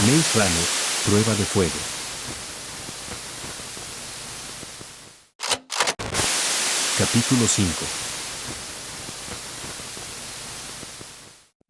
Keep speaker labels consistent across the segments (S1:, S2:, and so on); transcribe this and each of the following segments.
S1: Maze Runner, prueba de fuego. Capítulo 5.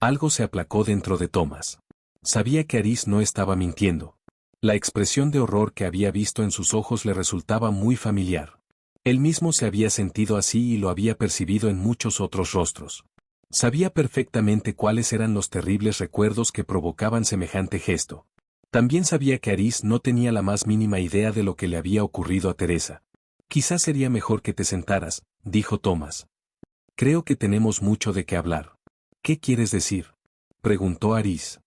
S1: Algo se aplacó dentro de Thomas. Sabía que Aris no estaba mintiendo. La expresión de horror que había visto en sus ojos le resultaba muy familiar. Él mismo se había sentido así y lo había percibido en muchos otros rostros. Sabía perfectamente cuáles eran los terribles recuerdos que provocaban semejante gesto. También sabía que Aris no tenía la más mínima idea de lo que le había ocurrido a Teresa. Quizás sería mejor que te sentaras, dijo Thomas. Creo que tenemos mucho de qué hablar. ¿Qué quieres decir?, preguntó Aris.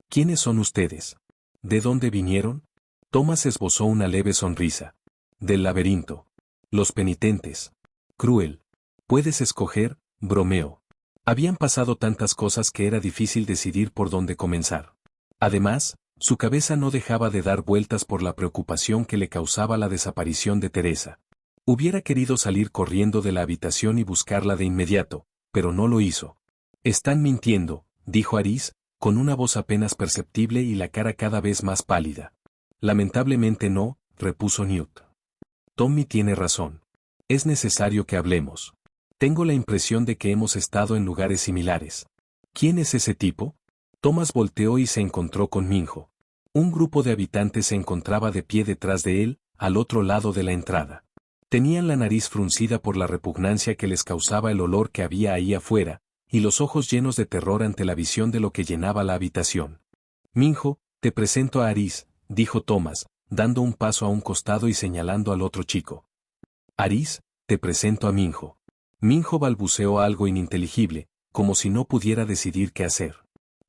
S1: ¿Quiénes son ustedes? ¿De dónde vinieron? Thomas esbozó una leve sonrisa. Del laberinto. Los penitentes. Cruel. Puedes escoger, bromeó. Habían pasado tantas cosas que era difícil decidir por dónde comenzar. Además, su cabeza no dejaba de dar vueltas por la preocupación que le causaba la desaparición de Teresa. Hubiera querido salir corriendo de la habitación y buscarla de inmediato, pero no lo hizo. Están mintiendo, dijo Aris, con una voz apenas perceptible y la cara cada vez más pálida. Lamentablemente no, repuso Newt. Tommy tiene razón. Es necesario que hablemos. Tengo la impresión de que hemos estado en lugares similares. ¿Quién es ese tipo? Thomas volteó y se encontró con Minho. Un grupo de habitantes se encontraba de pie detrás de él, al otro lado de la entrada. Tenían la nariz fruncida por la repugnancia que les causaba el olor que había ahí afuera, y los ojos llenos de terror ante la visión de lo que llenaba la habitación. Minho, te presento a Aris, dijo Thomas, dando un paso a un costado y señalando al otro chico. Aris, te presento a Minho. Minho balbuceó algo ininteligible, como si no pudiera decidir qué hacer.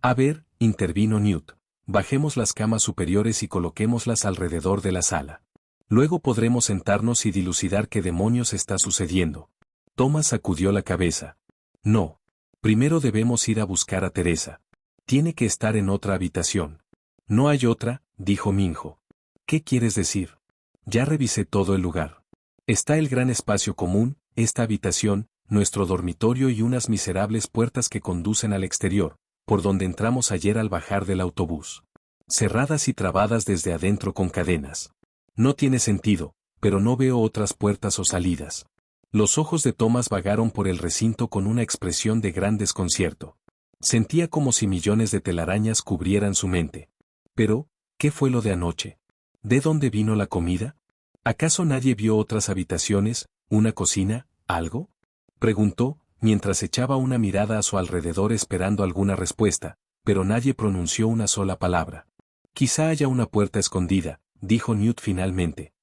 S1: A ver, intervino Newt. Bajemos las camas superiores y coloquémoslas alrededor de la sala. Luego podremos sentarnos y dilucidar qué demonios está sucediendo. Thomas sacudió la cabeza. No. Primero debemos ir a buscar a Teresa. Tiene que estar en otra habitación. No hay otra, dijo Minho. ¿Qué quieres decir? Ya revisé todo el lugar. Está el gran espacio común, esta habitación, nuestro dormitorio y unas miserables puertas que conducen al exterior, por donde entramos ayer al bajar del autobús. Cerradas y trabadas desde adentro con cadenas. No tiene sentido, pero no veo otras puertas o salidas. Los ojos de Thomas vagaron por el recinto con una expresión de gran desconcierto. Sentía como si millones de telarañas cubrieran su mente. Pero, ¿qué fue lo de anoche? ¿De dónde vino la comida? ¿Acaso nadie vio otras habitaciones, una cocina, algo? Preguntó, mientras echaba una mirada a su alrededor esperando alguna respuesta, pero nadie pronunció una sola palabra. Quizá haya una puerta escondida, dijo Newt finalmente.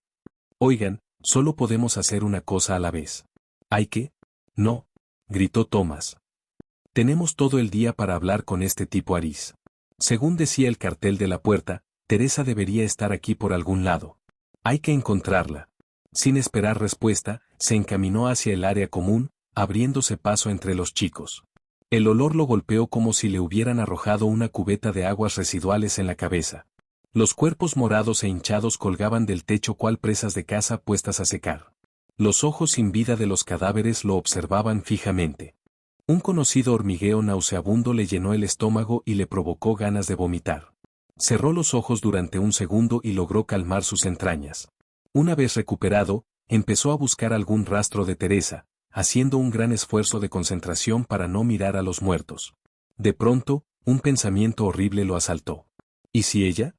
S1: Oigan, solo podemos hacer una cosa a la vez. ¿Hay que? No, gritó Thomas. Tenemos todo el día para hablar con este tipo Aris. Según decía el cartel de la puerta, Teresa debería estar aquí por algún lado. Hay que encontrarla. Sin esperar respuesta, se encaminó hacia el área común, abriéndose paso entre los chicos. El olor lo golpeó como si le hubieran arrojado una cubeta de aguas residuales en la cabeza. Los cuerpos morados e hinchados colgaban del techo cual presas de caza puestas a secar. Los ojos sin vida de los cadáveres lo observaban fijamente. Un conocido hormigueo nauseabundo le llenó el estómago y le provocó ganas de vomitar. Cerró los ojos durante un segundo y logró calmar sus entrañas. Una vez recuperado, empezó a buscar algún rastro de Teresa, haciendo un gran esfuerzo de concentración para no mirar a los muertos. De pronto, un pensamiento horrible lo asaltó. ¿Y si ella?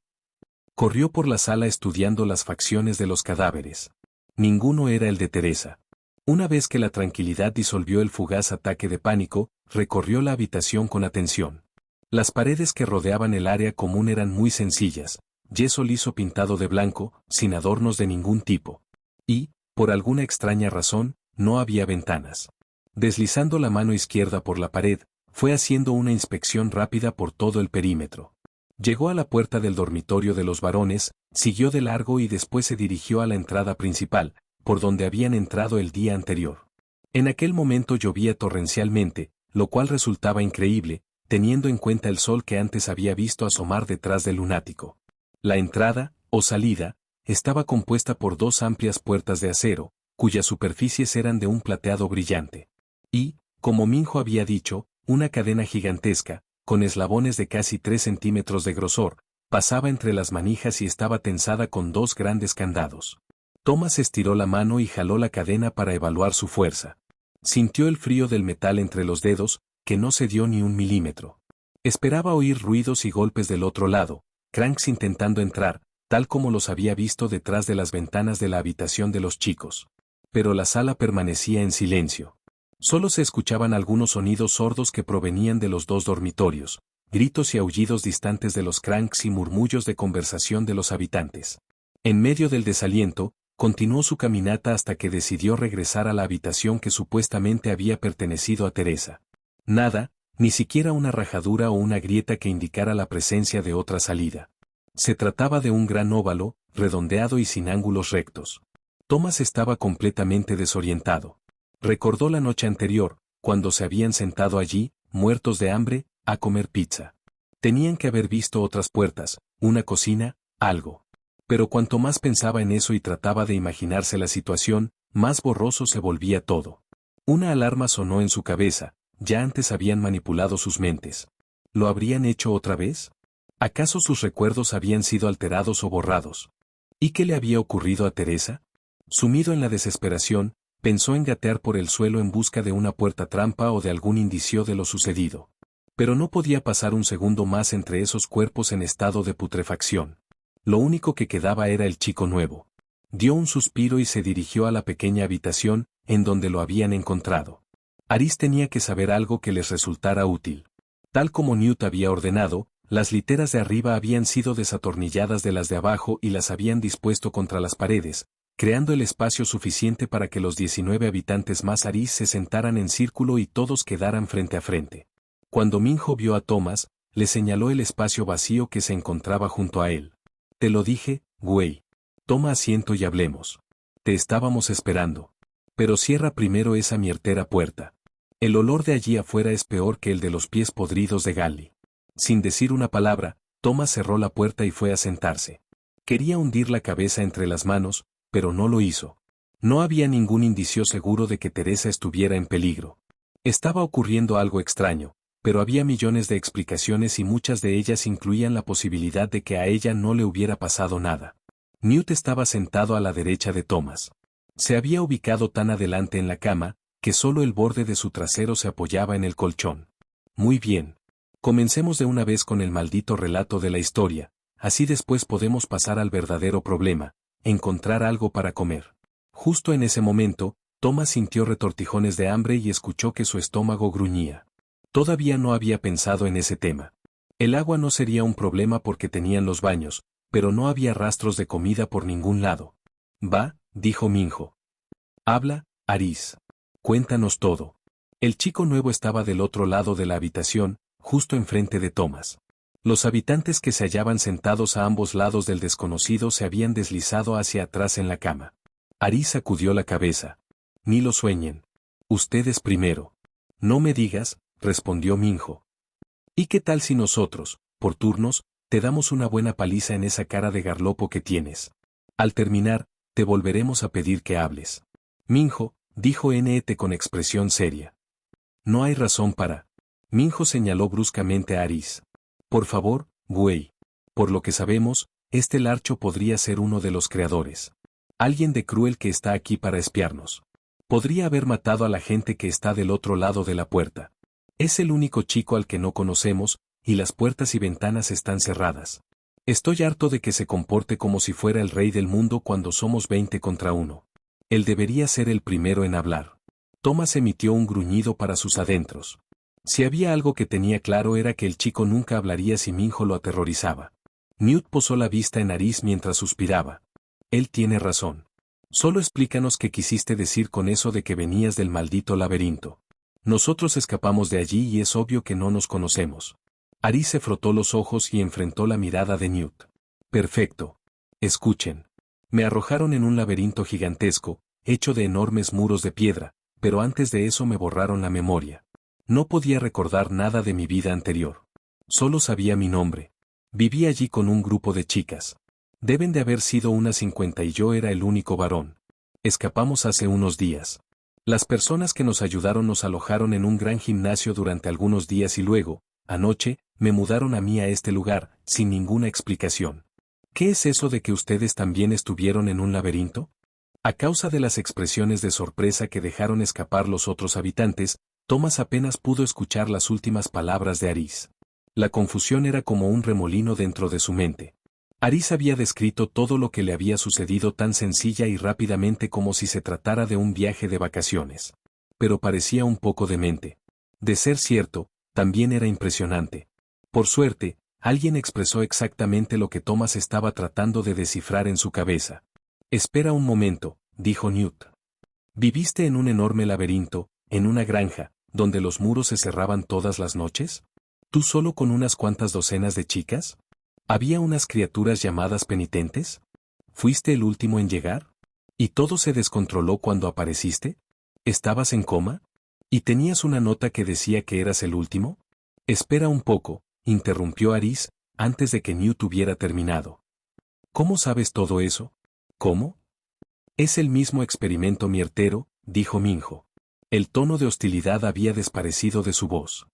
S1: Corrió por la sala estudiando las facciones de los cadáveres. Ninguno era el de Teresa. Una vez que la tranquilidad disolvió el fugaz ataque de pánico, recorrió la habitación con atención. Las paredes que rodeaban el área común eran muy sencillas, yeso liso pintado de blanco, sin adornos de ningún tipo. Y, por alguna extraña razón, no había ventanas. Deslizando la mano izquierda por la pared, fue haciendo una inspección rápida por todo el perímetro. Llegó a la puerta del dormitorio de los varones, siguió de largo y después se dirigió a la entrada principal, por donde habían entrado el día anterior. En aquel momento llovía torrencialmente, lo cual resultaba increíble, teniendo en cuenta el sol que antes había visto asomar detrás del lunático. La entrada, o salida, estaba compuesta por dos amplias puertas de acero, cuyas superficies eran de un plateado brillante. Y, como Minho había dicho, una cadena gigantesca, con eslabones de casi 3 centímetros de grosor, pasaba entre las manijas y estaba tensada con dos grandes candados. Thomas estiró la mano y jaló la cadena para evaluar su fuerza. Sintió el frío del metal entre los dedos, que no cedió ni un milímetro. Esperaba oír ruidos y golpes del otro lado, Cranks intentando entrar, tal como los había visto detrás de las ventanas de la habitación de los chicos. Pero la sala permanecía en silencio. Solo se escuchaban algunos sonidos sordos que provenían de los dos dormitorios, gritos y aullidos distantes de los Cranks y murmullos de conversación de los habitantes. En medio del desaliento, continuó su caminata hasta que decidió regresar a la habitación que supuestamente había pertenecido a Teresa. Nada, ni siquiera una rajadura o una grieta que indicara la presencia de otra salida. Se trataba de un gran óvalo, redondeado y sin ángulos rectos. Thomas estaba completamente desorientado. Recordó la noche anterior, cuando se habían sentado allí, muertos de hambre, a comer pizza. Tenían que haber visto otras puertas, una cocina, algo. Pero cuanto más pensaba en eso y trataba de imaginarse la situación, más borroso se volvía todo. Una alarma sonó en su cabeza, ya antes habían manipulado sus mentes. ¿Lo habrían hecho otra vez? ¿Acaso sus recuerdos habían sido alterados o borrados? ¿Y qué le había ocurrido a Teresa? Sumido en la desesperación, pensó en gatear por el suelo en busca de una puerta trampa o de algún indicio de lo sucedido. Pero no podía pasar un segundo más entre esos cuerpos en estado de putrefacción. Lo único que quedaba era el chico nuevo. Dio un suspiro y se dirigió a la pequeña habitación, en donde lo habían encontrado. Aris tenía que saber algo que les resultara útil. Tal como Newt había ordenado, las literas de arriba habían sido desatornilladas de las de abajo y las habían dispuesto contra las paredes, creando el espacio suficiente para que los 19 habitantes más Aris se sentaran en círculo y todos quedaran frente a frente. Cuando Minho vio a Thomas, le señaló el espacio vacío que se encontraba junto a él. Te lo dije, güey. Toma asiento y hablemos. Te estábamos esperando. Pero cierra primero esa miertera puerta. El olor de allí afuera es peor que el de los pies podridos de Gally. Sin decir una palabra, Thomas cerró la puerta y fue a sentarse. Quería hundir la cabeza entre las manos, pero no lo hizo. No había ningún indicio seguro de que Teresa estuviera en peligro. Estaba ocurriendo algo extraño, pero había millones de explicaciones y muchas de ellas incluían la posibilidad de que a ella no le hubiera pasado nada. Newt estaba sentado a la derecha de Thomas. Se había ubicado tan adelante en la cama, que solo el borde de su trasero se apoyaba en el colchón. Muy bien. Comencemos de una vez con el maldito relato de la historia, así después podemos pasar al verdadero problema, encontrar algo para comer. Justo en ese momento, Thomas sintió retortijones de hambre y escuchó que su estómago gruñía. Todavía no había pensado en ese tema. El agua no sería un problema porque tenían los baños, pero no había rastros de comida por ningún lado. Va, dijo Minho. Habla, Aris. Cuéntanos todo. El chico nuevo estaba del otro lado de la habitación, justo enfrente de Thomas. Los habitantes que se hallaban sentados a ambos lados del desconocido se habían deslizado hacia atrás en la cama. Aris sacudió la cabeza. Ni lo sueñen. Ustedes primero. No me digas, respondió Minho. ¿Y qué tal si nosotros, por turnos, te damos una buena paliza en esa cara de garlopo que tienes? Al terminar, te volveremos a pedir que hables. Minho, dijo Net con expresión seria. No hay razón para. Minho señaló bruscamente a Aris. Por favor, güey. Por lo que sabemos, este larcho podría ser uno de los creadores. Alguien de Cruel que está aquí para espiarnos. Podría haber matado a la gente que está del otro lado de la puerta. Es el único chico al que no conocemos, y las puertas y ventanas están cerradas. Estoy harto de que se comporte como si fuera el rey del mundo cuando somos 20 contra 1. Él debería ser el primero en hablar. Thomas emitió un gruñido para sus adentros. Si había algo que tenía claro era que el chico nunca hablaría si Minho lo aterrorizaba. Newt posó la vista en Aris mientras suspiraba. Él tiene razón. Solo explícanos qué quisiste decir con eso de que venías del maldito laberinto. Nosotros escapamos de allí y es obvio que no nos conocemos. Aris se frotó los ojos y enfrentó la mirada de Newt. Perfecto. Escuchen. Me arrojaron en un laberinto gigantesco, hecho de enormes muros de piedra, pero antes de eso me borraron la memoria. No podía recordar nada de mi vida anterior. Solo sabía mi nombre. Viví allí con un grupo de chicas. Deben de haber sido unas 50 y yo era el único varón. Escapamos hace unos días. Las personas que nos ayudaron nos alojaron en un gran gimnasio durante algunos días y luego, anoche, me mudaron a mí a este lugar, sin ninguna explicación. ¿Qué es eso de que ustedes también estuvieron en un laberinto? A causa de las expresiones de sorpresa que dejaron escapar los otros habitantes, Thomas apenas pudo escuchar las últimas palabras de Aris. La confusión era como un remolino dentro de su mente. Aris había descrito todo lo que le había sucedido tan sencilla y rápidamente como si se tratara de un viaje de vacaciones. Pero parecía un poco demente. De ser cierto, también era impresionante. Por suerte, alguien expresó exactamente lo que Thomas estaba tratando de descifrar en su cabeza. Espera un momento, dijo Newt. ¿Viviste en un enorme laberinto, en una granja, donde los muros se cerraban todas las noches? ¿Tú solo con unas cuantas docenas de chicas? ¿Había unas criaturas llamadas penitentes? ¿Fuiste el último en llegar? ¿Y todo se descontroló cuando apareciste? ¿Estabas en coma? ¿Y tenías una nota que decía que eras el último? Espera un poco, interrumpió Aris, antes de que Newt hubiera terminado. ¿Cómo sabes todo eso? ¿Cómo? Es el mismo experimento miertero, dijo Minho. El tono de hostilidad había desaparecido de su voz.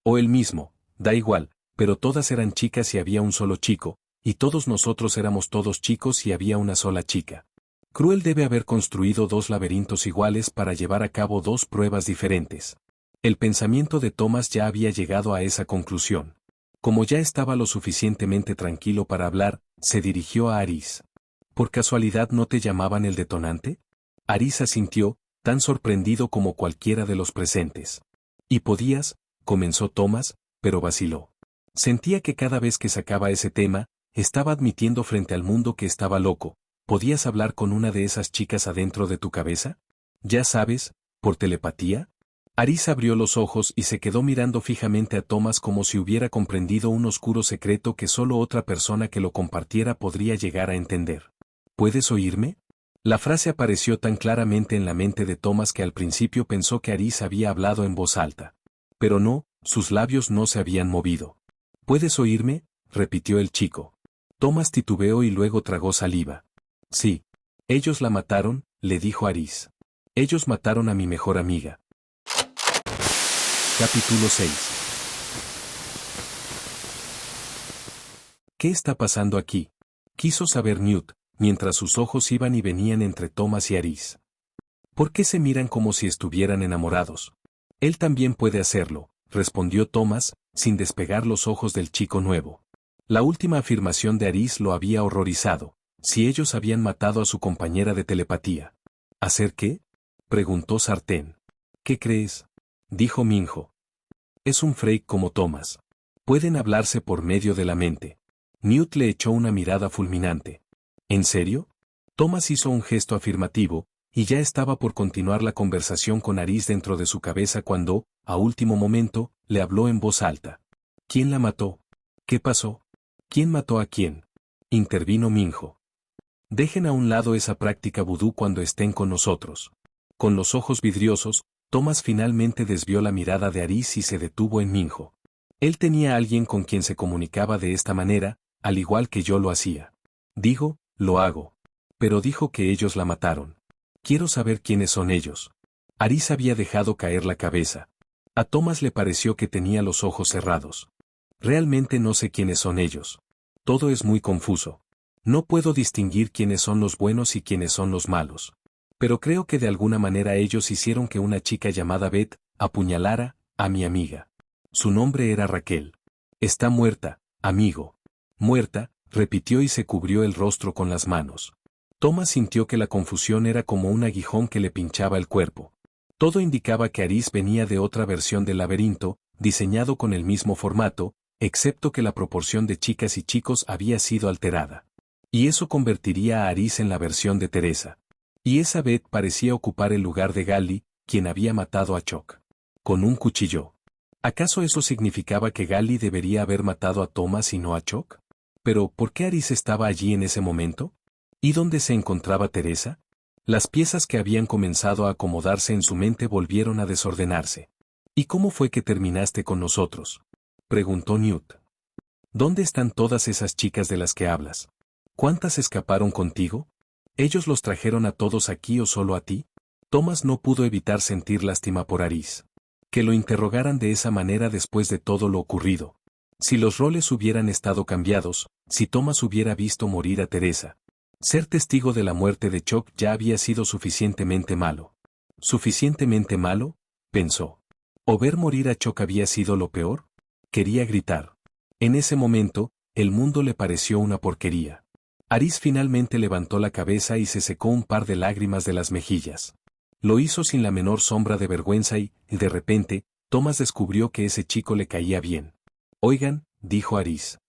S1: O el mismo, da igual, pero todas eran chicas y había un solo chico, y todos nosotros éramos todos chicos y había una sola chica. Cruel debe haber construido dos laberintos iguales para llevar a cabo dos pruebas diferentes. El pensamiento de Thomas ya había llegado a esa conclusión. Como ya estaba lo suficientemente tranquilo para hablar, se dirigió a Aris. ¿Por casualidad no te llamaban el detonante? Aris asintió, tan sorprendido como cualquiera de los presentes. ¿Y podías? Comenzó Thomas, pero vaciló. Sentía que cada vez que sacaba ese tema, estaba admitiendo frente al mundo que estaba loco. ¿Podías hablar con una de esas chicas adentro de tu cabeza? Ya sabes, ¿por telepatía? Aris abrió los ojos y se quedó mirando fijamente a Thomas como si hubiera comprendido un oscuro secreto que solo otra persona que lo compartiera podría llegar a entender. ¿Puedes oírme? La frase apareció tan claramente en la mente de Thomas que al principio pensó que Aris había hablado en voz alta. Pero no, sus labios no se habían movido. ¿Puedes oírme? Repitió el chico. Thomas titubeó y luego tragó saliva. Sí. Ellos la mataron, le dijo Aris. Ellos mataron a mi mejor amiga. Capítulo 6. ¿Qué está pasando aquí? Quiso saber Newt, mientras sus ojos iban y venían entre Thomas y Aris. ¿Por qué se miran como si estuvieran enamorados? Él también puede hacerlo, respondió Thomas, sin despegar los ojos del chico nuevo. La última afirmación de Aris lo había horrorizado. Si ellos habían matado a su compañera de telepatía. ¿Hacer qué? Preguntó Sartén. ¿Qué crees? Dijo Minho. Es un freak como Thomas. Pueden hablarse por medio de la mente. Newt le echó una mirada fulminante. ¿En serio? Thomas hizo un gesto afirmativo, y ya estaba por continuar la conversación con Aris dentro de su cabeza cuando, a último momento, le habló en voz alta. ¿Quién la mató? ¿Qué pasó? ¿Quién mató a quién? Intervino Minho. Dejen a un lado esa práctica vudú cuando estén con nosotros. Con los ojos vidriosos, Thomas finalmente desvió la mirada de Aris y se detuvo en Minho. Él tenía a alguien con quien se comunicaba de esta manera, al igual que yo lo hacía. Digo, lo hago. Pero dijo que ellos la mataron. Quiero saber quiénes son ellos. Aris había dejado caer la cabeza. A Thomas le pareció que tenía los ojos cerrados. Realmente no sé quiénes son ellos. Todo es muy confuso. No puedo distinguir quiénes son los buenos y quiénes son los malos. Pero creo que de alguna manera ellos hicieron que una chica llamada Beth apuñalara a mi amiga. Su nombre era Raquel. Está muerta, amigo. Muerta, repitió y se cubrió el rostro con las manos. Thomas sintió que la confusión era como un aguijón que le pinchaba el cuerpo. Todo indicaba que Aris venía de otra versión del laberinto, diseñado con el mismo formato, excepto que la proporción de chicas y chicos había sido alterada. Y eso convertiría a Aris en la versión de Teresa. Y esa Beth parecía ocupar el lugar de Gally, quien había matado a Chuck. Con un cuchillo. ¿Acaso eso significaba que Gally debería haber matado a Thomas y no a Chuck? Pero, ¿por qué Aris estaba allí en ese momento? ¿Y dónde se encontraba Teresa? Las piezas que habían comenzado a acomodarse en su mente volvieron a desordenarse. ¿Y cómo fue que terminaste con nosotros? Preguntó Newt. ¿Dónde están todas esas chicas de las que hablas? ¿Cuántas escaparon contigo? ¿Ellos los trajeron a todos aquí o solo a ti? Thomas no pudo evitar sentir lástima por Aris. Que lo interrogaran de esa manera después de todo lo ocurrido. Si los roles hubieran estado cambiados, si Thomas hubiera visto morir a Teresa. Ser testigo de la muerte de Chuck ya había sido suficientemente malo. ¿Suficientemente malo?, pensó. ¿O ver morir a Chuck había sido lo peor? Quería gritar. En ese momento, el mundo le pareció una porquería. Aris finalmente levantó la cabeza y se secó un par de lágrimas de las mejillas. Lo hizo sin la menor sombra de vergüenza y, de repente, Thomas descubrió que ese chico le caía bien. Oigan, dijo Aris.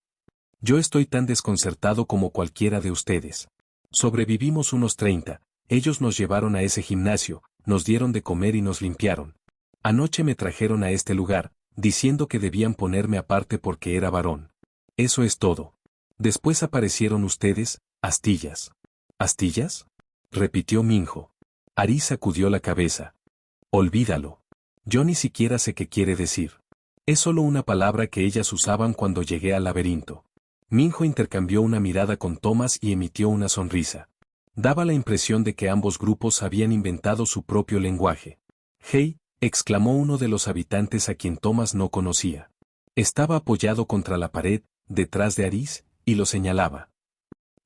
S1: Yo estoy tan desconcertado como cualquiera de ustedes. Sobrevivimos unos 30, ellos nos llevaron a ese gimnasio, nos dieron de comer y nos limpiaron. Anoche me trajeron a este lugar, diciendo que debían ponerme aparte porque era varón. Eso es todo. Después aparecieron ustedes, astillas. ¿Astillas?, repitió Minho. Aris sacudió la cabeza. Olvídalo. Yo ni siquiera sé qué quiere decir. Es solo una palabra que ellas usaban cuando llegué al laberinto. Minho intercambió una mirada con Thomas y emitió una sonrisa. Daba la impresión de que ambos grupos habían inventado su propio lenguaje. «Hey», exclamó uno de los habitantes a quien Thomas no conocía. Estaba apoyado contra la pared, detrás de Aris, y lo señalaba.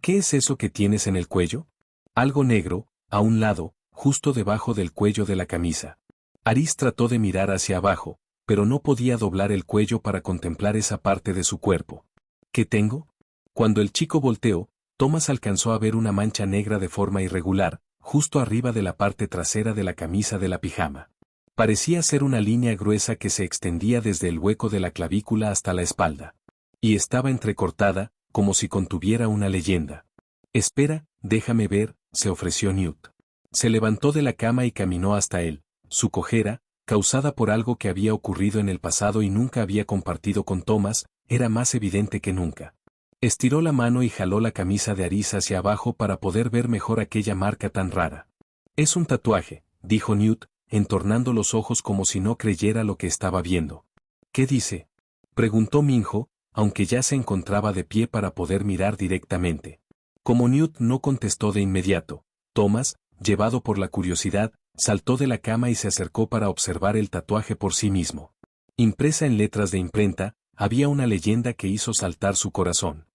S1: «¿Qué es eso que tienes en el cuello?» «Algo negro, a un lado, justo debajo del cuello de la camisa». Aris trató de mirar hacia abajo, pero no podía doblar el cuello para contemplar esa parte de su cuerpo. ¿Qué tengo? Cuando el chico volteó, Thomas alcanzó a ver una mancha negra de forma irregular, justo arriba de la parte trasera de la camisa de la pijama. Parecía ser una línea gruesa que se extendía desde el hueco de la clavícula hasta la espalda. Y estaba entrecortada, como si contuviera una leyenda. «Espera, déjame ver», se ofreció Newt. Se levantó de la cama y caminó hasta él. Su cojera, causada por algo que había ocurrido en el pasado y nunca había compartido con Thomas, era más evidente que nunca. Estiró la mano y jaló la camisa de Aris hacia abajo para poder ver mejor aquella marca tan rara. «Es un tatuaje», dijo Newt, entornando los ojos como si no creyera lo que estaba viendo. «¿Qué dice?», preguntó Minho, aunque ya se encontraba de pie para poder mirar directamente. Como Newt no contestó de inmediato, Thomas, llevado por la curiosidad, saltó de la cama y se acercó para observar el tatuaje por sí mismo. Impresa en letras de imprenta, había una leyenda que hizo saltar su corazón.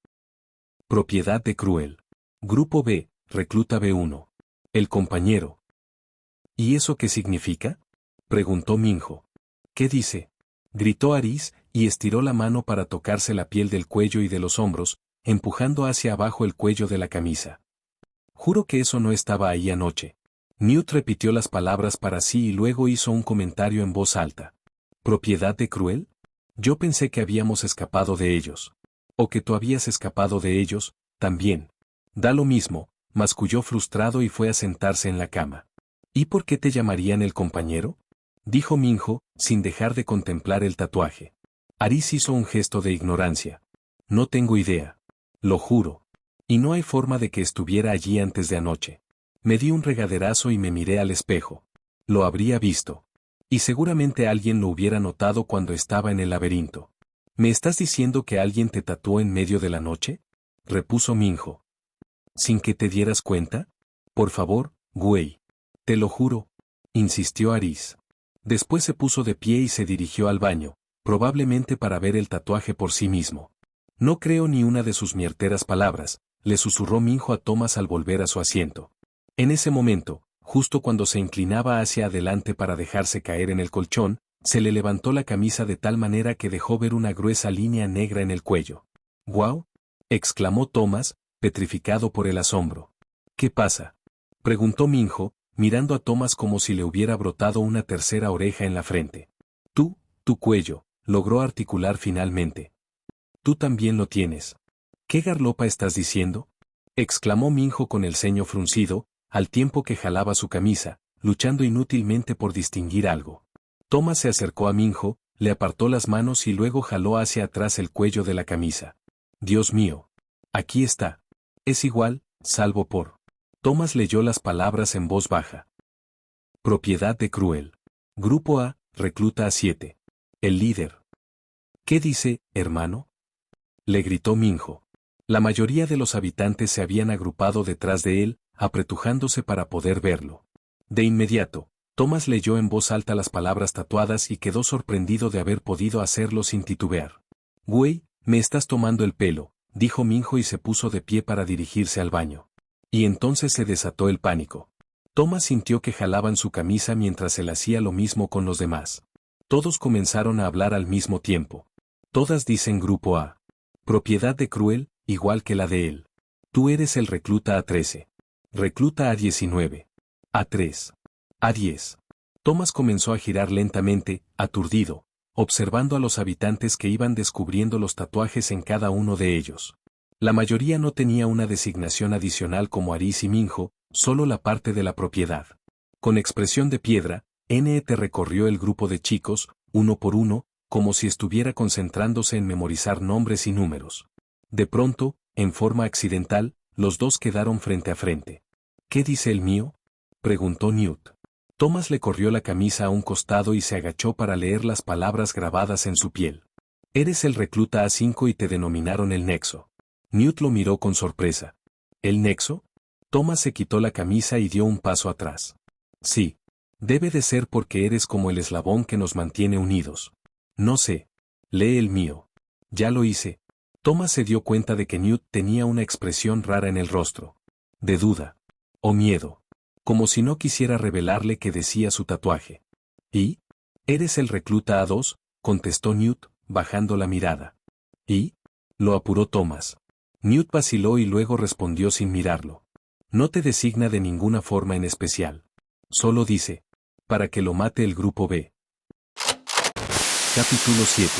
S1: Propiedad de Cruel. Grupo B, recluta B1. El compañero. ¿Y eso qué significa?, preguntó Minho. ¿Qué dice?, gritó Aris, y estiró la mano para tocarse la piel del cuello y de los hombros, empujando hacia abajo el cuello de la camisa. Juro que eso no estaba ahí anoche. Newt repitió las palabras para sí y luego hizo un comentario en voz alta. ¿Propiedad de Cruel? Yo pensé que habíamos escapado de ellos. O que tú habías escapado de ellos, también. Da lo mismo, masculló frustrado y fue a sentarse en la cama. ¿Y por qué te llamarían el compañero?, dijo Minho, sin dejar de contemplar el tatuaje. Aris hizo un gesto de ignorancia. No tengo idea. Lo juro. Y no hay forma de que estuviera allí antes de anoche. Me di un regaderazo y me miré al espejo. Lo habría visto. Y seguramente alguien lo hubiera notado cuando estaba en el laberinto. ¿Me estás diciendo que alguien te tatuó en medio de la noche?, repuso Minho. ¿Sin que te dieras cuenta? Por favor, güey. Te lo juro, insistió Aris. Después se puso de pie y se dirigió al baño, probablemente para ver el tatuaje por sí mismo. No creo ni una de sus mierteras palabras, le susurró Minho a Thomas al volver a su asiento. En ese momento, justo cuando se inclinaba hacia adelante para dejarse caer en el colchón, se le levantó la camisa de tal manera que dejó ver una gruesa línea negra en el cuello. «¡Guau!», exclamó Thomas, petrificado por el asombro. «¿Qué pasa?», preguntó Minho, mirando a Thomas como si le hubiera brotado una tercera oreja en la frente. Tu cuello», logró articular finalmente. «Tú también lo tienes». «¿Qué garlopa estás diciendo?», exclamó Minho con el ceño fruncido, al tiempo que jalaba su camisa, luchando inútilmente por distinguir algo. Thomas se acercó a Minho, le apartó las manos y luego jaló hacia atrás el cuello de la camisa. «Dios mío. Aquí está. Es igual, salvo por». Thomas leyó las palabras en voz baja. Propiedad de Cruel. Grupo A, recluta A7. El líder. ¿Qué dice, hermano?, le gritó Minho. La mayoría de los habitantes se habían agrupado detrás de él, apretujándose para poder verlo. De inmediato, Thomas leyó en voz alta las palabras tatuadas y quedó sorprendido de haber podido hacerlo sin titubear. «Güey, me estás tomando el pelo», dijo Minho y se puso de pie para dirigirse al baño. Y entonces se desató el pánico. Thomas sintió que jalaban su camisa mientras él hacía lo mismo con los demás. Todos comenzaron a hablar al mismo tiempo. Todas dicen Grupo A. Propiedad de Cruel, igual que la de él. Tú eres el recluta A13. Recluta A19. A3. A10. Thomas comenzó a girar lentamente, aturdido, observando a los habitantes que iban descubriendo los tatuajes en cada uno de ellos. La mayoría no tenía una designación adicional como Aris y Minho, solo la parte de la propiedad. Con expresión de piedra, Net recorrió el grupo de chicos, uno por uno, como si estuviera concentrándose en memorizar nombres y números. De pronto, en forma accidental, los dos quedaron frente a frente. ¿Qué dice el mío?, preguntó Newt. Thomas le corrió la camisa a un costado y se agachó para leer las palabras grabadas en su piel. Eres el recluta A5 y te denominaron el Nexo. Newt lo miró con sorpresa. ¿El Nexo? Thomas se quitó la camisa y dio un paso atrás. Sí. Debe de ser porque eres como el eslabón que nos mantiene unidos. No sé. Lee el mío. Ya lo hice. Thomas se dio cuenta de que Newt tenía una expresión rara en el rostro. De duda. O miedo. Como si no quisiera revelarle qué decía su tatuaje. ¿Y? ¿Eres el recluta A2? Contestó Newt, bajando la mirada. ¿Y? Lo apuró Thomas. Newt vaciló y luego respondió sin mirarlo. No te designa de ninguna forma en especial. Solo dice, para que lo mate el grupo B. Capítulo 7.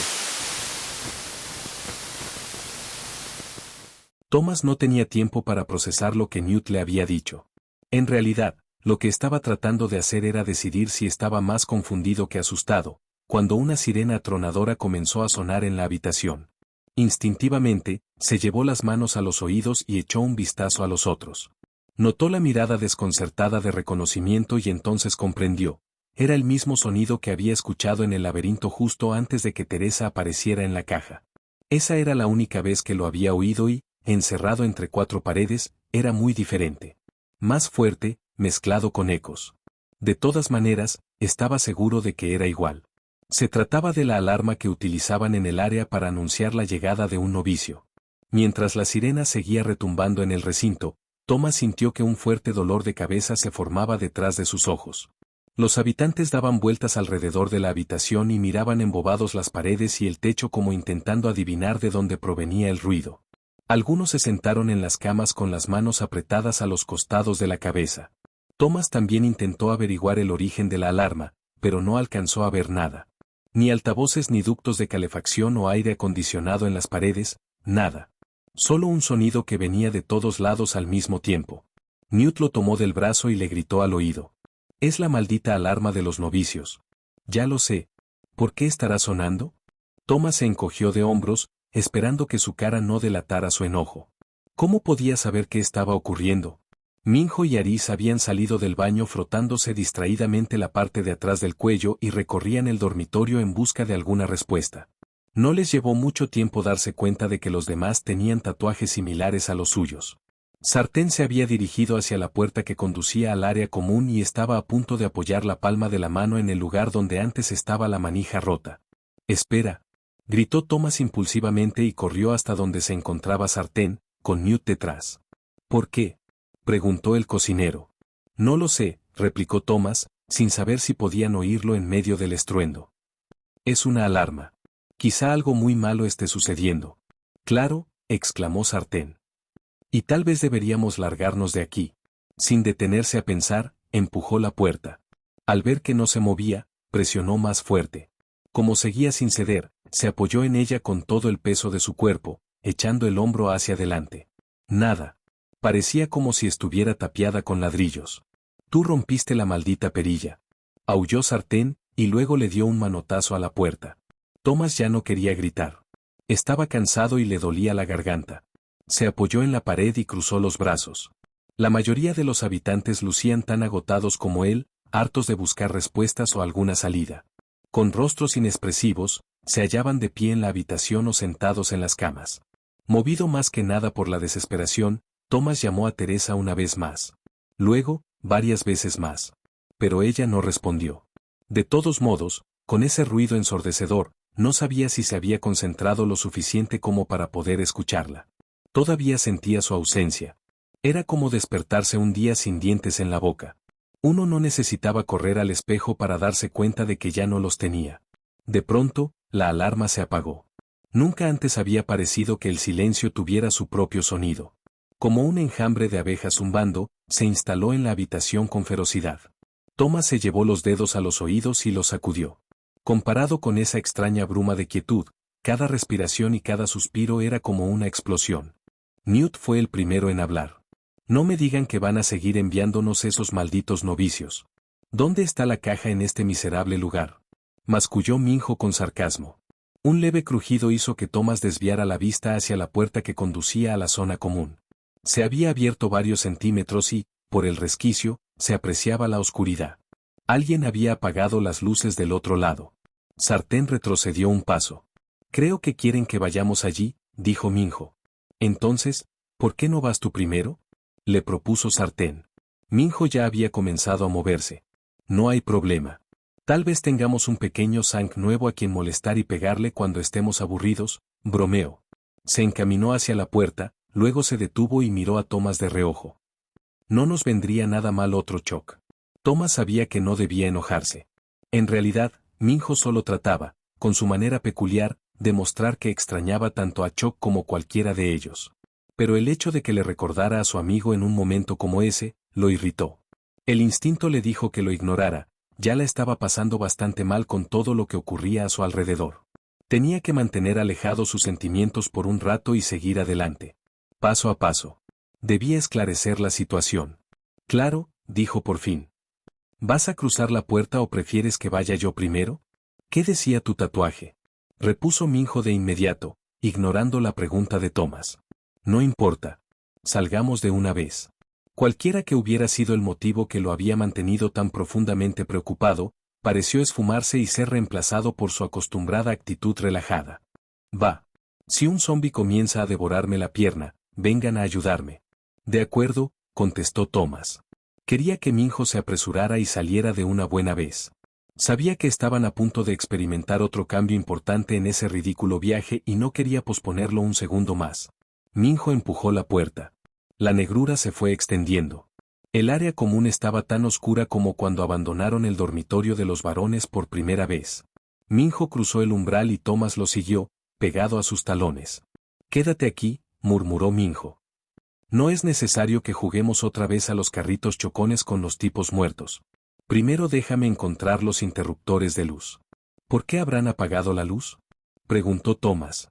S1: Thomas no tenía tiempo para procesar lo que Newt le había dicho. En realidad, lo que estaba tratando de hacer era decidir si estaba más confundido que asustado, cuando una sirena atronadora comenzó a sonar en la habitación. Instintivamente, se llevó las manos a los oídos y echó un vistazo a los otros. Notó la mirada desconcertada de reconocimiento y entonces comprendió. Era el mismo sonido que había escuchado en el laberinto justo antes de que Teresa apareciera en la caja. Esa era la única vez que lo había oído y, encerrado entre cuatro paredes, era muy diferente. Más fuerte, mezclado con ecos. De todas maneras, estaba seguro de que era igual. Se trataba de la alarma que utilizaban en el área para anunciar la llegada de un novicio. Mientras la sirena seguía retumbando en el recinto, Thomas sintió que un fuerte dolor de cabeza se formaba detrás de sus ojos. Los habitantes daban vueltas alrededor de la habitación y miraban embobados las paredes y el techo como intentando adivinar de dónde provenía el ruido. Algunos se sentaron en las camas con las manos apretadas a los costados de la cabeza. Thomas también intentó averiguar el origen de la alarma, pero no alcanzó a ver nada. Ni altavoces ni ductos de calefacción o aire acondicionado en las paredes, nada. Solo un sonido que venía de todos lados al mismo tiempo. Newt lo tomó del brazo y le gritó al oído. Es la maldita alarma de los novicios. Ya lo sé. ¿Por qué estará sonando? Thomas se encogió de hombros, esperando que su cara no delatara su enojo. ¿Cómo podía saber qué estaba ocurriendo? Minho y Aris habían salido del baño frotándose distraídamente la parte de atrás del cuello y recorrían el dormitorio en busca de alguna respuesta. No les llevó mucho tiempo darse cuenta de que los demás tenían tatuajes similares a los suyos. Sartén se había dirigido hacia la puerta que conducía al área común y estaba a punto de apoyar la palma de la mano en el lugar donde antes estaba la manija rota. «Espera», gritó Thomas impulsivamente y corrió hasta donde se encontraba Sartén, con Newt detrás. «¿Por qué?», preguntó el cocinero. «No lo sé», replicó Thomas, sin saber si podían oírlo en medio del estruendo. «Es una alarma. Quizá algo muy malo esté sucediendo». «Claro», exclamó Sartén. «Y tal vez deberíamos largarnos de aquí». Sin detenerse a pensar, empujó la puerta. Al ver que no se movía, presionó más fuerte. Como seguía sin ceder, se apoyó en ella con todo el peso de su cuerpo, echando el hombro hacia adelante. Nada. Parecía como si estuviera tapiada con ladrillos. «Tú rompiste la maldita perilla», aulló Sartén, y luego le dio un manotazo a la puerta. Thomas ya no quería gritar. Estaba cansado y le dolía la garganta. Se apoyó en la pared y cruzó los brazos. La mayoría de los habitantes lucían tan agotados como él, hartos de buscar respuestas o alguna salida. Con rostros inexpresivos, se hallaban de pie en la habitación o sentados en las camas. Movido más que nada por la desesperación, Thomas llamó a Teresa una vez más. Luego, varias veces más. pero ella no respondió. De todos modos, con ese ruido ensordecedor, no sabía si se había concentrado lo suficiente como para poder escucharla. Todavía sentía su ausencia. Era como despertarse un día sin dientes en la boca. Uno no necesitaba correr al espejo para darse cuenta de que ya no los tenía. De pronto, la alarma se apagó. Nunca antes había parecido que el silencio tuviera su propio sonido. Como un enjambre de abejas zumbando, se instaló en la habitación con ferocidad. Thomas se llevó los dedos a los oídos y los sacudió. Comparado con esa extraña bruma de quietud, cada respiración y cada suspiro era como una explosión. Newt fue el primero en hablar. No me digan que van a seguir enviándonos esos malditos novicios. ¿Dónde está la caja en este miserable lugar? Masculló Minho con sarcasmo. Un leve crujido hizo que Thomas desviara la vista hacia la puerta que conducía a la zona común. Se había abierto varios centímetros y, por el resquicio, se apreciaba la oscuridad. Alguien había apagado las luces del otro lado. Sartén retrocedió un paso. Creo que quieren que vayamos allí, dijo Minho. Entonces, ¿por qué no vas tú primero? Le propuso Sartén. Minho ya había comenzado a moverse. No hay problema. Tal vez tengamos un pequeño Zank nuevo a quien molestar y pegarle cuando estemos aburridos, bromeó. Se encaminó hacia la puerta, luego se detuvo y miró a Thomas de reojo. No nos vendría nada mal otro Choc. Thomas sabía que no debía enojarse. En realidad, Minho solo trataba, con su manera peculiar, de mostrar que extrañaba tanto a Choc como cualquiera de ellos. Pero el hecho de que le recordara a su amigo en un momento como ese, lo irritó. El instinto le dijo que lo ignorara, ya la estaba pasando bastante mal con todo lo que ocurría a su alrededor. Tenía que mantener alejados sus sentimientos por un rato y seguir adelante. Paso a paso. Debía esclarecer la situación. Claro, dijo por fin. ¿Vas a cruzar la puerta o prefieres que vaya yo primero? ¿Qué decía tu tatuaje? Repuso Minho de inmediato, ignorando la pregunta de Thomas. No importa. Salgamos de una vez. Cualquiera que hubiera sido el motivo que lo había mantenido tan profundamente preocupado, pareció esfumarse y ser reemplazado por su acostumbrada actitud relajada. Va. Si un zombi comienza a devorarme la pierna, vengan a ayudarme. De acuerdo, contestó Thomas. Quería que Minho se apresurara y saliera de una buena vez. Sabía que estaban a punto de experimentar otro cambio importante en ese ridículo viaje y no quería posponerlo un segundo más. Minho empujó la puerta. La negrura se fue extendiendo. El área común estaba tan oscura como cuando abandonaron el dormitorio de los varones por primera vez. Minho cruzó el umbral y Thomas lo siguió, pegado a sus talones. Quédate aquí, murmuró Minho. No es necesario que juguemos otra vez a los carritos chocones con los tipos muertos. Primero déjame encontrar los interruptores de luz. ¿Por qué habrán apagado la luz? Preguntó Thomas.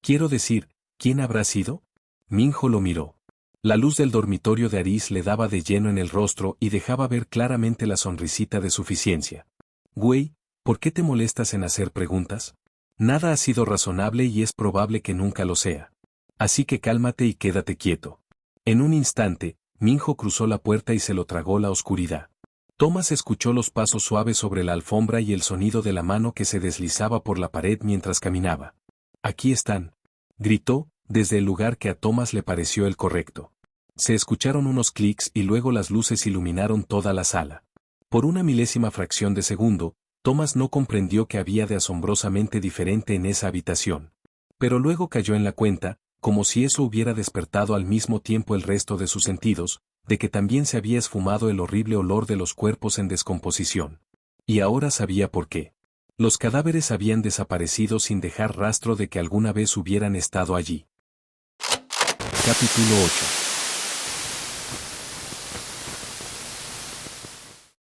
S1: Quiero decir, ¿quién habrá sido? Minho lo miró. La luz del dormitorio de Aris le daba de lleno en el rostro y dejaba ver claramente la sonrisita de suficiencia. Güey, ¿por qué te molestas en hacer preguntas? Nada ha sido razonable y es probable que nunca lo sea. Así que cálmate y quédate quieto. En un instante, Minho cruzó la puerta y se lo tragó la oscuridad. Thomas escuchó los pasos suaves sobre la alfombra y el sonido de la mano que se deslizaba por la pared mientras caminaba. Aquí están, gritó, desde el lugar que a Thomas le pareció el correcto. Se escucharon unos clics y luego las luces iluminaron toda la sala. Por una milésima fracción de segundo, Thomas no comprendió qué había de asombrosamente diferente en esa habitación. Pero luego cayó en la cuenta, como si eso hubiera despertado al mismo tiempo el resto de sus sentidos, de que también se había esfumado el horrible olor de los cuerpos en descomposición. Y ahora sabía por qué. Los cadáveres habían desaparecido sin dejar rastro de que alguna vez hubieran estado allí. Capítulo 8.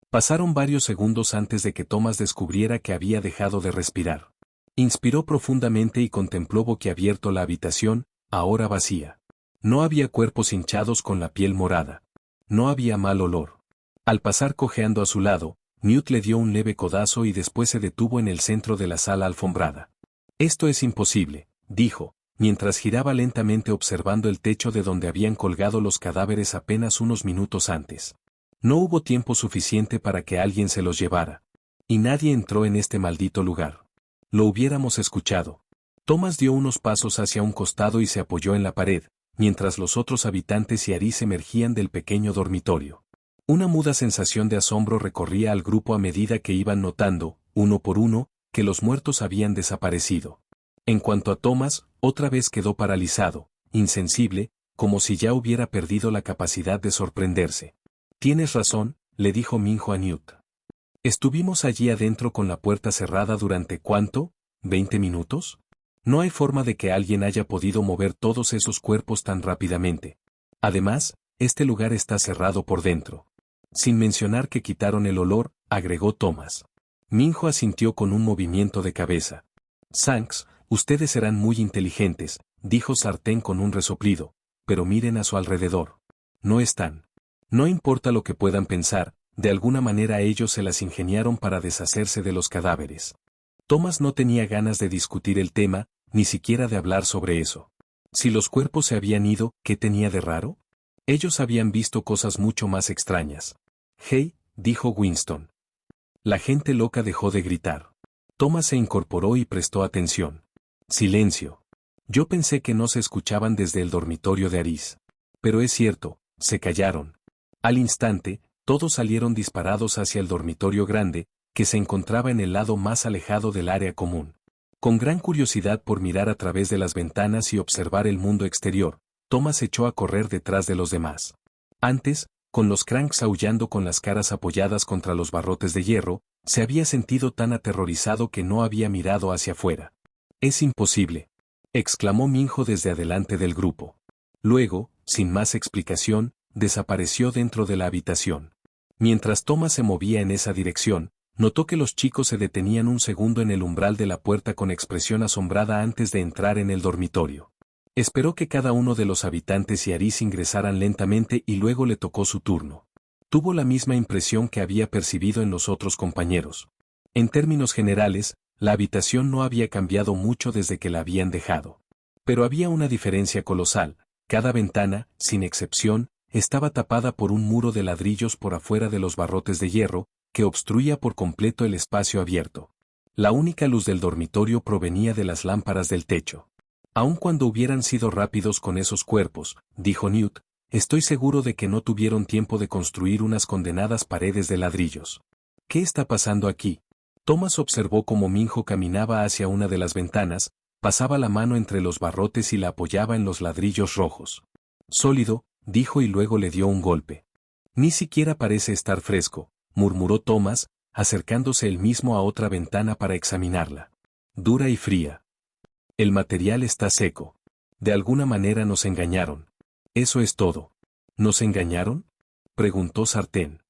S1: Pasaron varios segundos antes de que Thomas descubriera que había dejado de respirar. Inspiró profundamente y contempló boquiabierto la habitación, ahora vacía. No había cuerpos hinchados con la piel morada. No había mal olor. Al pasar cojeando a su lado, Newt le dio un leve codazo y después se detuvo en el centro de la sala alfombrada. Esto es imposible, dijo, mientras giraba lentamente observando el techo de donde habían colgado los cadáveres apenas unos minutos antes. No hubo tiempo suficiente para que alguien se los llevara. Y nadie entró en este maldito lugar. Lo hubiéramos escuchado. Thomas dio unos pasos hacia un costado y se apoyó en la pared, mientras los otros habitantes y Aris emergían del pequeño dormitorio. Una muda sensación de asombro recorría al grupo a medida que iban notando, uno por uno, que los muertos habían desaparecido. En cuanto a Thomas, otra vez quedó paralizado, insensible, como si ya hubiera perdido la capacidad de sorprenderse. Tienes razón, le dijo Minho a Newt. Estuvimos allí adentro con la puerta cerrada durante ¿cuánto? ¿20 minutos? No hay forma de que alguien haya podido mover todos esos cuerpos tan rápidamente. Además, este lugar está cerrado por dentro. Sin mencionar que quitaron el olor, agregó Thomas. Minho asintió con un movimiento de cabeza. Sanks, ustedes serán muy inteligentes, dijo Sartén con un resoplido, pero miren a su alrededor. No están. No importa lo que puedan pensar, de alguna manera ellos se las ingeniaron para deshacerse de los cadáveres. Thomas no tenía ganas de discutir el tema, ni siquiera de hablar sobre eso. Si los cuerpos se habían ido, ¿qué tenía de raro? Ellos habían visto cosas mucho más extrañas. Hey, dijo Winston. La gente loca dejó de gritar. Thomas se incorporó y prestó atención. Silencio. Yo pensé que no se escuchaban desde el dormitorio de Aris. Pero es cierto, se callaron. Al instante, todos salieron disparados hacia el dormitorio grande, que se encontraba en el lado más alejado del área común. Con gran curiosidad por mirar a través de las ventanas y observar el mundo exterior, Thomas echó a correr detrás de los demás. Antes, con los Cranks aullando con las caras apoyadas contra los barrotes de hierro, se había sentido tan aterrorizado que no había mirado hacia afuera. «Es imposible», exclamó Minho desde adelante del grupo. Luego, sin más explicación, desapareció dentro de la habitación. Mientras Thomas se movía en esa dirección, notó que los chicos se detenían un segundo en el umbral de la puerta con expresión asombrada antes de entrar en el dormitorio. Esperó que cada uno de los habitantes y Aris ingresaran lentamente y luego le tocó su turno. Tuvo la misma impresión que había percibido en los otros compañeros. En términos generales, la habitación no había cambiado mucho desde que la habían dejado. Pero había una diferencia colosal. Cada ventana, sin excepción, estaba tapada por un muro de ladrillos por afuera de los barrotes de hierro, que obstruía por completo el espacio abierto. La única luz del dormitorio provenía de las lámparas del techo. Aun cuando hubieran sido rápidos con esos cuerpos, dijo Newt, estoy seguro de que no tuvieron tiempo de construir unas condenadas paredes de ladrillos. ¿Qué está pasando aquí? Thomas observó cómo Minho caminaba hacia una de las ventanas, pasaba la mano entre los barrotes y la apoyaba en los ladrillos rojos. Sólido, dijo y luego le dio un golpe. Ni siquiera parece estar fresco, murmuró Thomas, acercándose él mismo a otra ventana para examinarla. Dura y fría. El material está seco. De alguna manera nos engañaron. Eso es todo. ¿Nos engañaron?, preguntó Sartén.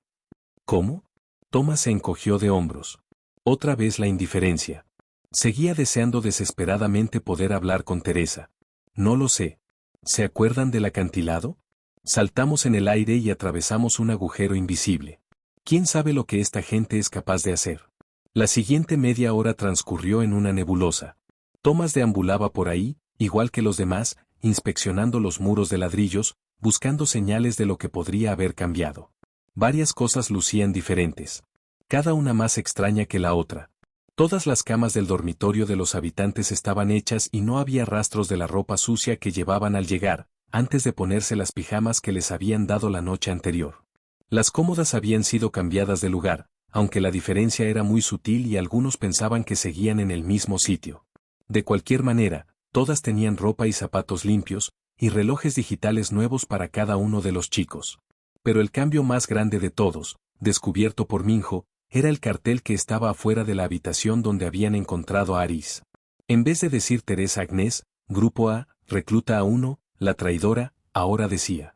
S1: ¿Cómo? Thomas se encogió de hombros. Otra vez la indiferencia. Seguía deseando desesperadamente poder hablar con Teresa. No lo sé. ¿Se acuerdan del acantilado? Saltamos en el aire y atravesamos un agujero invisible. ¿Quién sabe lo que esta gente es capaz de hacer? La siguiente media hora transcurrió en una nebulosa. Thomas deambulaba por ahí, igual que los demás, inspeccionando los muros de ladrillos, buscando señales de lo que podría haber cambiado. Varias cosas lucían diferentes. Cada una más extraña que la otra. Todas las camas del dormitorio de los habitantes estaban hechas y no había rastros de la ropa sucia que llevaban al llegar, antes de ponerse las pijamas que les habían dado la noche anterior. Las cómodas habían sido cambiadas de lugar, aunque la diferencia era muy sutil y algunos pensaban que seguían en el mismo sitio. De cualquier manera, todas tenían ropa y zapatos limpios, y relojes digitales nuevos para cada uno de los chicos. Pero el cambio más grande de todos, descubierto por Minho, era el cartel que estaba afuera de la habitación donde habían encontrado a Aris. En vez de decir Teresa Agnés, Grupo A, recluta a 1, la traidora, ahora decía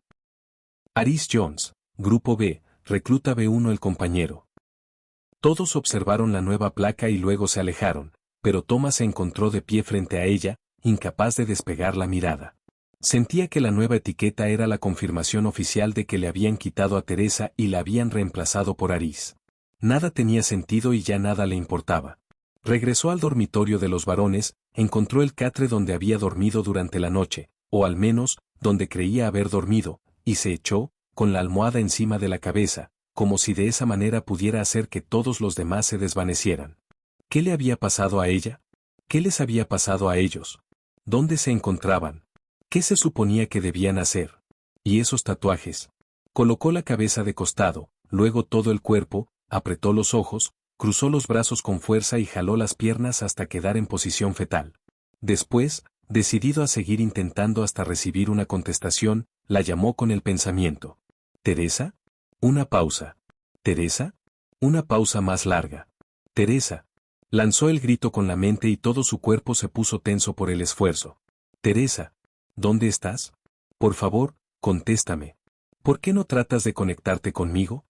S1: Aris Jones, Grupo B, recluta B1 el compañero. Todos observaron la nueva placa y luego se alejaron, pero Thomas se encontró de pie frente a ella, incapaz de despegar la mirada. Sentía que la nueva etiqueta era la confirmación oficial de que le habían quitado a Teresa y la habían reemplazado por Aris. Nada tenía sentido y ya nada le importaba. Regresó al dormitorio de los varones, encontró el catre donde había dormido durante la noche, o al menos, donde creía haber dormido, y se echó, con la almohada encima de la cabeza, como si de esa manera pudiera hacer que todos los demás se desvanecieran. ¿Qué le había pasado a ella? ¿Qué les había pasado a ellos? ¿Dónde se encontraban? ¿Qué se suponía que debían hacer? ¿Y esos tatuajes? Colocó la cabeza de costado, luego todo el cuerpo, apretó los ojos, cruzó los brazos con fuerza y jaló las piernas hasta quedar en posición fetal. Después, decidido a seguir intentando hasta recibir una contestación, la llamó con el pensamiento. ¿Teresa? Una pausa. ¿Teresa? Una pausa más larga. Teresa. Lanzó el grito con la mente y todo su cuerpo se puso tenso por el esfuerzo. Teresa. ¿Dónde estás? Por favor, contéstame. ¿Por qué no tratas de conectarte conmigo?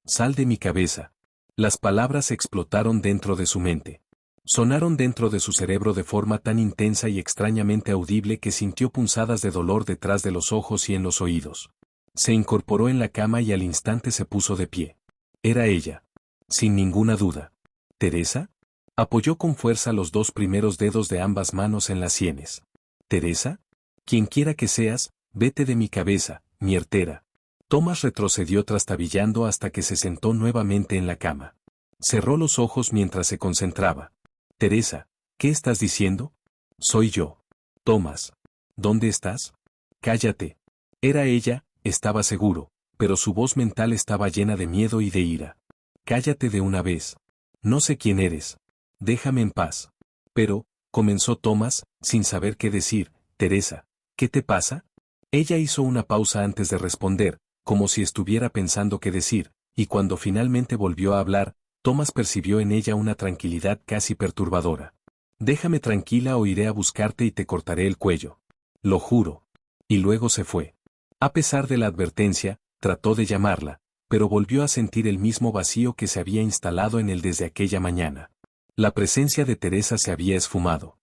S1: Sal de mi cabeza. Las palabras explotaron dentro de su mente. Sonaron dentro de su cerebro de forma tan intensa y extrañamente audible que sintió punzadas de dolor detrás de los ojos y en los oídos. Se incorporó en la cama y al instante se puso de pie. Era ella. Sin ninguna duda. ¿Teresa? Apoyó con fuerza los dos primeros dedos de ambas manos en las sienes. ¿Teresa? Quien quiera que seas, vete de mi cabeza, miertera. Tomás retrocedió trastabillando hasta que se sentó nuevamente en la cama. Cerró los ojos mientras se concentraba. Teresa, ¿qué estás diciendo? Soy yo. Tomás. ¿Dónde estás? Cállate. Era ella, estaba seguro, pero su voz mental estaba llena de miedo y de ira. Cállate de una vez. No sé quién eres. Déjame en paz. Pero, comenzó Tomás, sin saber qué decir. Teresa, ¿qué te pasa? Ella hizo una pausa antes de responder, como si estuviera pensando qué decir, y cuando finalmente volvió a hablar, Tomás percibió en ella una tranquilidad casi perturbadora. Déjame tranquila o iré a buscarte y te cortaré el cuello. Lo juro. Y luego se fue. A pesar de la advertencia, trató de llamarla, pero volvió a sentir el mismo vacío que se había instalado en él desde aquella mañana. La presencia de Teresa se había esfumado.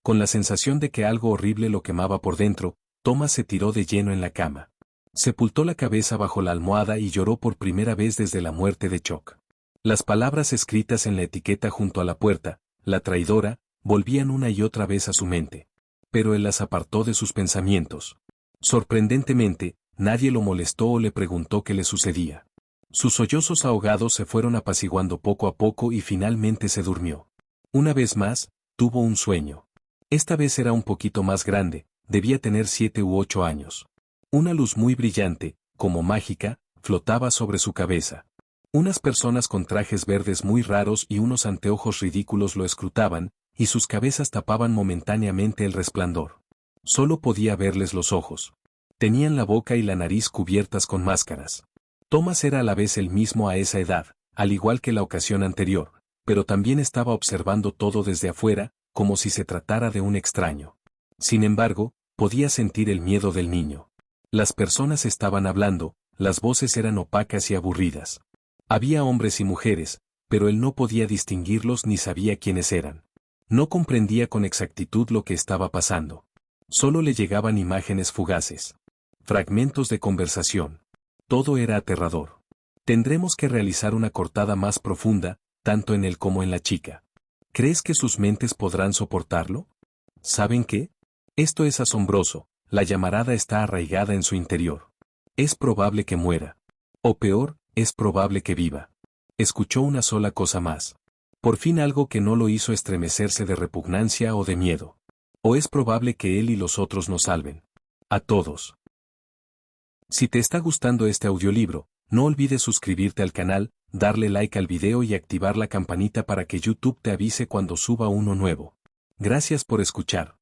S1: Con la sensación de que algo horrible lo quemaba por dentro, Tomás se tiró de lleno en la cama. Sepultó la cabeza bajo la almohada y lloró por primera vez desde la muerte de Chuck. Las palabras escritas en la etiqueta junto a la puerta, la traidora, volvían una y otra vez a su mente. Pero él las apartó de sus pensamientos. Sorprendentemente, nadie lo molestó o le preguntó qué le sucedía. Sus sollozos ahogados se fueron apaciguando poco a poco y finalmente se durmió. Una vez más, tuvo un sueño. Esta vez era un poquito más grande, debía tener 7 u 8 años. Una luz muy brillante, como mágica, flotaba sobre su cabeza. Unas personas con trajes verdes muy raros y unos anteojos ridículos lo escrutaban, y sus cabezas tapaban momentáneamente el resplandor. Solo podía verles los ojos. Tenían la boca y la nariz cubiertas con máscaras. Tomás era a la vez el mismo a esa edad, al igual que la ocasión anterior, pero también estaba observando todo desde afuera, como si se tratara de un extraño. Sin embargo, podía sentir el miedo del niño. Las personas estaban hablando, las voces eran opacas y aburridas. Había hombres y mujeres, pero él no podía distinguirlos ni sabía quiénes eran. No comprendía con exactitud lo que estaba pasando. Solo le llegaban imágenes fugaces. Fragmentos de conversación. Todo era aterrador. Tendremos que realizar una cortada más profunda, tanto en él como en la chica. ¿Crees que sus mentes podrán soportarlo? ¿Saben qué? Esto es asombroso, la llamarada está arraigada en su interior. Es probable que muera. O peor, es probable que viva. Escuchó una sola cosa más. Por fin algo que no lo hizo estremecerse de repugnancia o de miedo. O es probable que él y los otros nos salven. A todos. Si te está gustando este audiolibro, no olvides suscribirte al canal, darle like al video y activar la campanita para que YouTube te avise cuando suba uno nuevo. Gracias por escuchar.